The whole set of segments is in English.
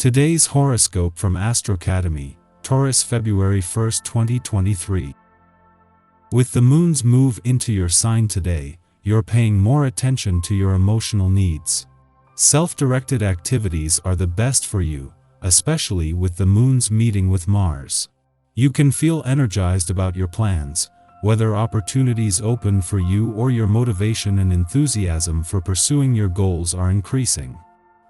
Today's horoscope from Astrocademy, Taurus, February 1, 2023. With the moon's move into your sign today, you're paying more attention to your emotional needs. Self-directed activities are the best for you, especially with the moon's meeting with Mars. You can feel energized about your plans, whether opportunities open for you or your motivation and enthusiasm for pursuing your goals are increasing.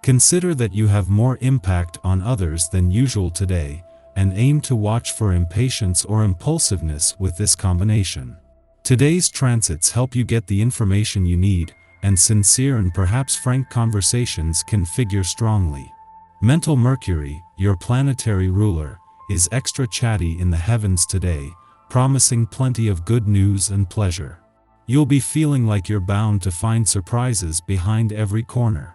Consider that you have more impact on others than usual today, and aim to watch for impatience or impulsiveness with this combination. Today's transits help you get the information you need, and sincere and perhaps frank conversations can figure strongly. Mental Mercury, your planetary ruler, is extra chatty in the heavens today, promising plenty of good news and pleasure. You'll be feeling like you're bound to find surprises behind every corner.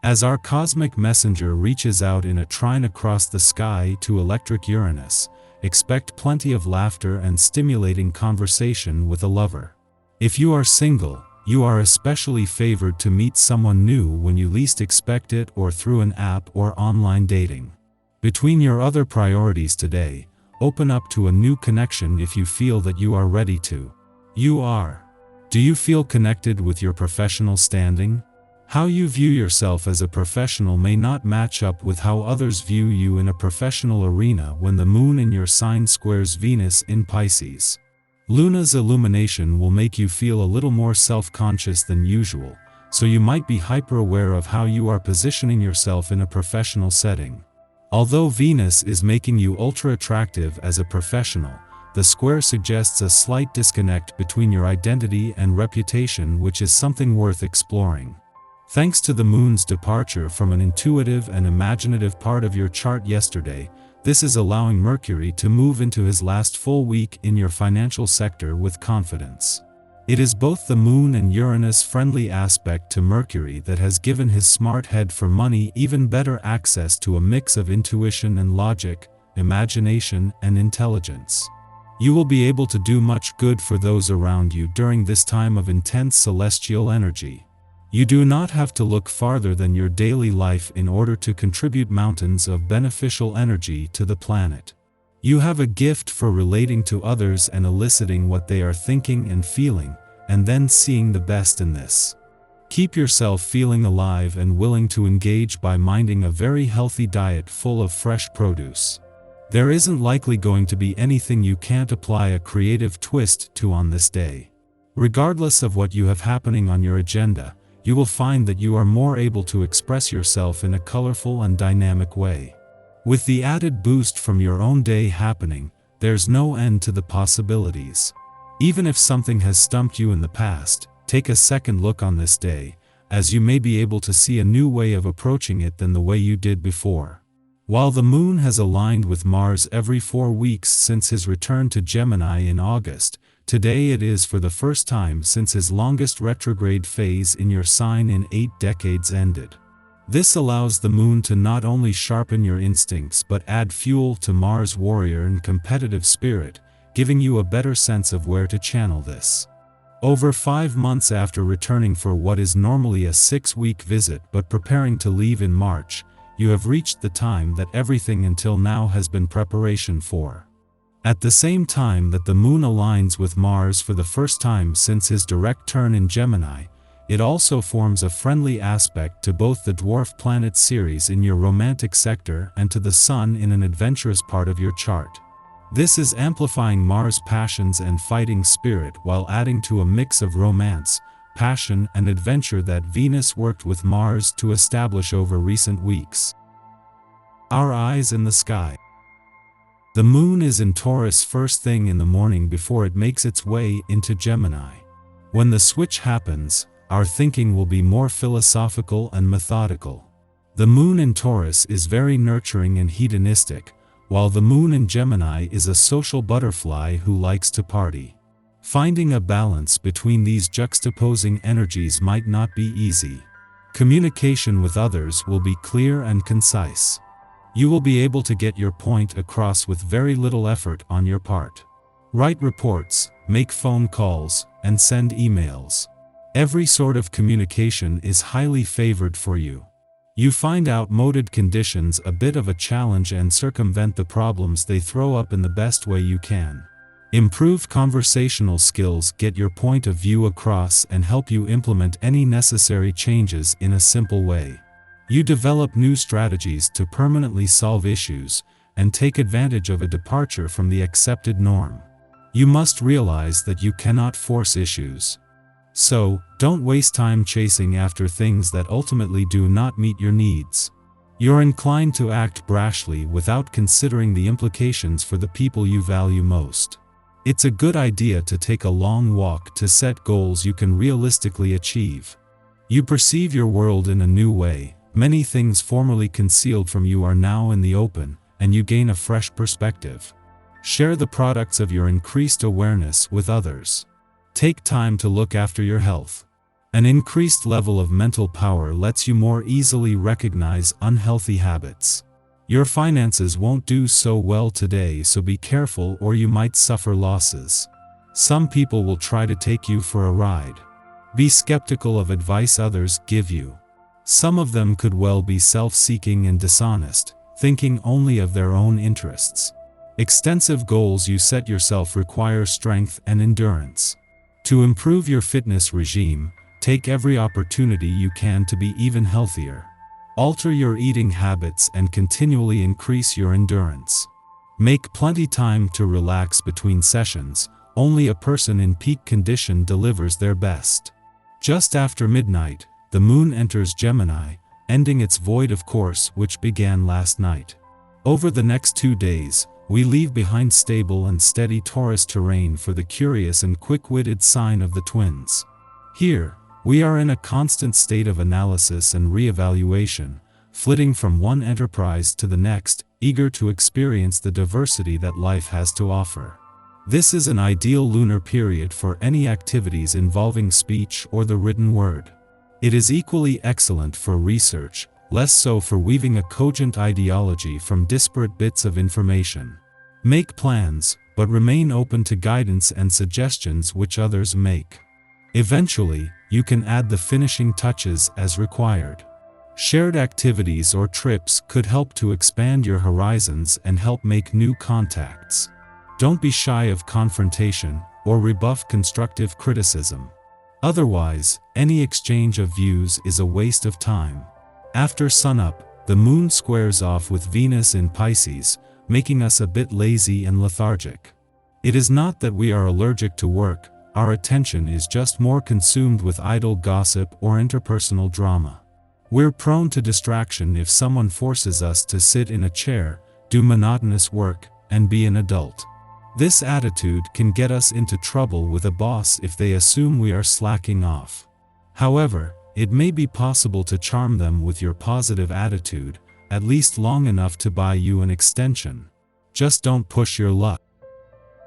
As our cosmic messenger reaches out in a trine across the sky to electric Uranus, expect plenty of laughter and stimulating conversation with a lover. If you are single, you are especially favored to meet someone new when you least expect it or through an app or online dating. Between your other priorities today, open up to a new connection if you feel that you are ready to. Do you feel connected with your professional standing? How you view yourself as a professional may not match up with how others view you in a professional arena when the moon in your sign squares Venus in Pisces. Luna's illumination will make you feel a little more self-conscious than usual, so you might be hyper-aware of how you are positioning yourself in a professional setting. Although Venus is making you ultra-attractive as a professional, the square suggests a slight disconnect between your identity and reputation, which is something worth exploring. Thanks to the moon's departure from an intuitive and imaginative part of your chart yesterday, this is allowing Mercury to move into his last full week in your financial sector with confidence. It is both the moon and Uranus-friendly aspect to Mercury that has given his smart head for money even better access to a mix of intuition and logic, imagination and intelligence. You will be able to do much good for those around you during this time of intense celestial energy. You do not have to look farther than your daily life in order to contribute mountains of beneficial energy to the planet. You have a gift for relating to others and eliciting what they are thinking and feeling, and then seeing the best in this. Keep yourself feeling alive and willing to engage by minding a very healthy diet full of fresh produce. There isn't likely going to be anything you can't apply a creative twist to on this day. Regardless of what you have happening on your agenda, you will find that you are more able to express yourself in a colorful and dynamic way. With the added boost from your own day happening, there's no end to the possibilities. Even if something has stumped you in the past, take a second look on this day, as you may be able to see a new way of approaching it than the way you did before. While the moon has aligned with Mars every 4 weeks since his return to Gemini in August, today it is for the first time since his longest retrograde phase in your sign in 8 decades ended. This allows the moon to not only sharpen your instincts but add fuel to Mars' warrior and competitive spirit, giving you a better sense of where to channel this. Over 5 months after returning for what is normally a 6-week visit but preparing to leave in March, you have reached the time that everything until now has been preparation for. At the same time that the moon aligns with Mars for the first time since his direct turn in Gemini, it also forms a friendly aspect to both the dwarf planet Ceres in your romantic sector and to the Sun in an adventurous part of your chart. This is amplifying Mars' passions and fighting spirit while adding to a mix of romance, passion and adventure that Venus worked with Mars to establish over recent weeks. Our eyes in the sky. The moon is in Taurus first thing in the morning before it makes its way into Gemini. When the switch happens, our thinking will be more philosophical and methodical. The moon in Taurus is very nurturing and hedonistic, while the moon in Gemini is a social butterfly who likes to party. Finding a balance between these juxtaposing energies might not be easy. Communication with others will be clear and concise. You will be able to get your point across with very little effort on your part. Write reports, make phone calls, and send emails. Every sort of communication is highly favored for you. You find outmoded conditions a bit of a challenge and circumvent the problems they throw up in the best way you can. Improved conversational skills get your point of view across and help you implement any necessary changes in a simple way. You develop new strategies to permanently solve issues and take advantage of a departure from the accepted norm. You must realize that you cannot force issues. So, don't waste time chasing after things that ultimately do not meet your needs. You're inclined to act brashly without considering the implications for the people you value most. It's a good idea to take a long walk to set goals you can realistically achieve. You perceive your world in a new way. Many things formerly concealed from you are now in the open, and you gain a fresh perspective. Share the products of your increased awareness with others. Take time to look after your health. An increased level of mental power lets you more easily recognize unhealthy habits. Your finances won't do so well today, so be careful or you might suffer losses. Some people will try to take you for a ride. Be skeptical of advice others give you. Some of them could well be self-seeking and dishonest, thinking only of their own interests. Extensive goals you set yourself require strength and endurance. To improve your fitness regime, take every opportunity you can to be even healthier. Alter your eating habits and continually increase your endurance. Make plenty time to relax between sessions. Only a person in peak condition delivers their best. Just after midnight, the moon enters Gemini, ending its void of course which began last night. Over the next 2 days, we leave behind stable and steady Taurus terrain for the curious and quick-witted sign of the twins. Here, we are in a constant state of analysis and re-evaluation, flitting from one enterprise to the next, eager to experience the diversity that life has to offer. This is an ideal lunar period for any activities involving speech or the written word. It is equally excellent for research, less so for weaving a cogent ideology from disparate bits of information. Make plans, but remain open to guidance and suggestions which others make. Eventually, you can add the finishing touches as required. Shared activities or trips could help to expand your horizons and help make new contacts. Don't be shy of confrontation or rebuff constructive criticism. Otherwise, any exchange of views is a waste of time. After sunup, the moon squares off with Venus in Pisces, making us a bit lazy and lethargic. It is not that we are allergic to work, our attention is just more consumed with idle gossip or interpersonal drama. We're prone to distraction if someone forces us to sit in a chair, do monotonous work, and be an adult. This attitude can get us into trouble with a boss if they assume we are slacking off. However, it may be possible to charm them with your positive attitude, at least long enough to buy you an extension. Just don't push your luck.